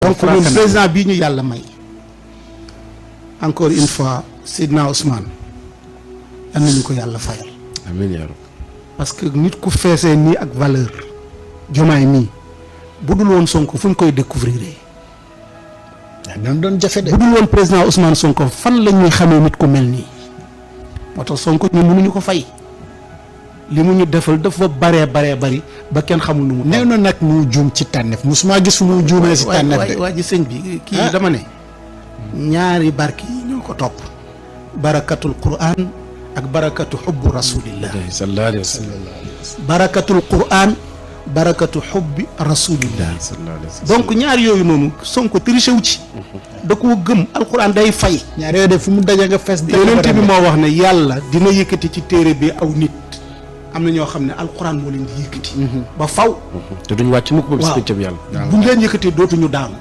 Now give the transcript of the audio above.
donc ñun président bii ñu yàlla may encore une fois Seydina Ousmane yal nañu ko yàlla fayal. amiin yaa rabbi. parce que nit ku feesee nii ak valeur Diomaye nii bu dul woon Sonko fu ñu koy découvrir. dana doon jafe de. bu dul woon président Ousmane Sonko fan la ñuy xamee nit ku mel nii moo tax Sonko ñun mënuñu ko fay li mu ñu defal dafa baree bari ba kenn xamul nu mu. néew na nag mu juum ci tànneef musuma gis mu juumee si tànneef de. waa ji sëñ bi kii dama ne ñaari barki yi ñoo ko topp barakatul Qur'an ak barakatu xubbu rasulillah. sallallahu alayhi wa sallam. barakatul Qur'an barakatu xubbi rasulillah. sallallahu alayhi wa sallam. donc ñaar yooyu noonu Sonko triché wu ci. da koo gëm alquran day fay. ñaar yooyu de fu mu daje nga fees. yonent bi moo wax ne yàlla dina yëkkati ci téere bi aw nit am na ñoo xam ne alquran moo leen di yëkkati. ba faw te duñ wàcc mukk ba bis waaw péncam yàlla. bu ñu leen yëkkatee dootuñu daanu.